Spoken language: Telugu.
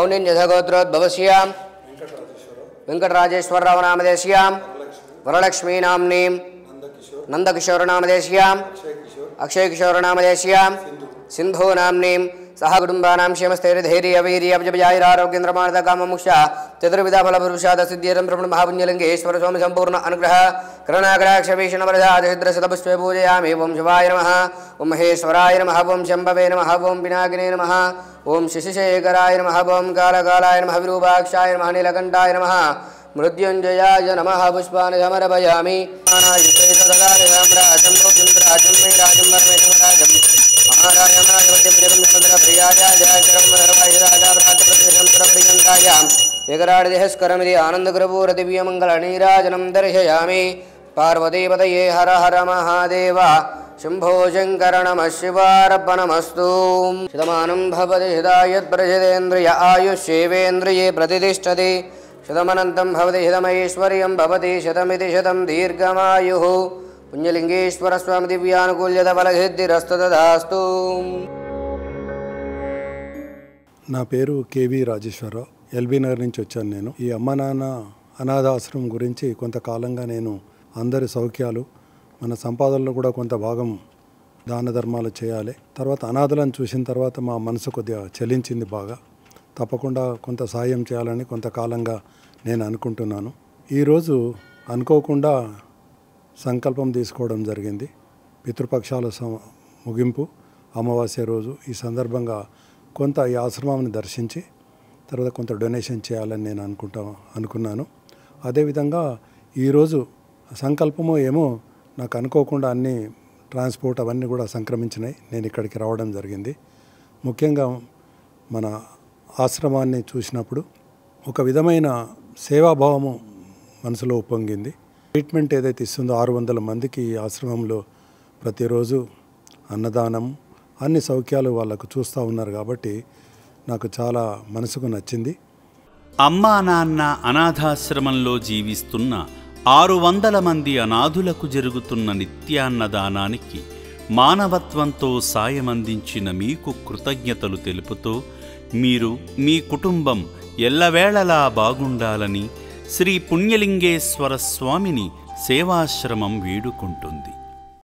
कौण्डिन्यधगोत्रोद्भवस्यां वेंकटराजेश्वरराव नामधेयस्यां वरलक्ष्मी नाम्नीं नंदकिशोर नामधेयस्यां अक्षयकिशोर नामधेयस्यां सिंधु नाम्नीं सह कुटुंबानां क्षेमस्थैर्यधैर्यवीर्यब्जयायुरारोग्येन्द्रमानदकाममुक्षा चतुर्विधा फलपुरुषाद सिद्ध्यर्थं प्रभु महापुण्यलिंगेश्वर स्वामी संपूर्ण अनुग्रह करुणाकटाक्षवीक्षणवरदादिद्रशतपुष्पे पूजयामि। ओं शिवाय नमः, ओं महेश्वराय नमः, ओं शम्भवे नमः, ओं पिनाकिने नमः, ओं शशिशेखराय नमः, ओं कालकालाय नमः, विरूपाक्षाय नमः, नीलकण्ठाय नमः, मृत्युंजयाय नमः। पुष्पाणि समर्पयामि। एकराडदेहस्करमिति आनन्दकृपूरदिव्यमङ्गलनीराजनं दर्शयामि। पार्वतीपतये हर हर महादेव शम्भो शङ्कर नमः शिवार्पणमस्तु। शतमानं भवति शतायुत्प्रशतेन्द्रिय आयुष्येवेन्द्रिये प्रतिष्ठति शतमनन्तं भवति शतमैश्वर्यं भवति शतमिति शतं दीर्घमायुः। पुण्यलिंगेश्वर स्वामी दिव्यानुकूल्यत फलसिद्धिरस्तु तदास्तु। నా పేరు కేవి రాజేశ్వరరావు, ఎల్బీ నగర్ నుంచి వచ్చాను. నేను ఈ అమ్మ నాన్న అనాథాశ్రమం గురించి కొంతకాలంగా నేను అందరి సౌఖ్యాలు, మన సంపాదనలో కూడా కొంత భాగం దాన ధర్మాలు చేయాలి. తర్వాత అనాథలను చూసిన తర్వాత మా మనసు కొద్దిగా చలించింది బాగా. తప్పకుండా కొంత సాయం చేయాలని కొంతకాలంగా నేను అనుకుంటున్నాను. ఈరోజు అనుకోకుండా సంకల్పం తీసుకోవడం జరిగింది. పితృపక్షాల ముగింపు అమావాస్య రోజు. ఈ సందర్భంగా కొంత ఈ ఆశ్రమాన్ని దర్శించి తర్వాత కొంత డొనేషన్ చేయాలని నేను అనుకున్నాను. అదేవిధంగా ఈరోజు సంకల్పము ఏమో నాకు అనుకోకుండా అన్ని ట్రాన్స్పోర్ట్ అవన్నీ కూడా సంక్రమించినాయి. నేను ఇక్కడికి రావడం జరిగింది. ముఖ్యంగా మన ఆశ్రమాన్ని చూసినప్పుడు ఒక విధమైన సేవాభావము మనసులో ఉప్పొంగింది. ట్రీట్మెంట్ ఏదైతే ఇస్తుందో 600 మందికి ఈ ఆశ్రమంలో ప్రతిరోజు అన్నదానం అన్ని సౌఖ్యాలు వాళ్ళకు చూస్తూ ఉన్నారు కాబట్టి నాకు చాలా మనసుకు నచ్చింది. అమ్మా నాన్న అనాథాశ్రమంలో జీవిస్తున్న 600 మంది అనాథులకు జరుగుతున్న నిత్యాన్నదానానికి మానవత్వంతో సాయమందించిన మీకు కృతజ్ఞతలు తెలుపుతూ మీరు మీ కుటుంబం ఎల్లవేళలా బాగుండాలని శ్రీ పుణ్యలింగేశ్వర స్వామిని సేవాశ్రమం వేడుకుంటుంది.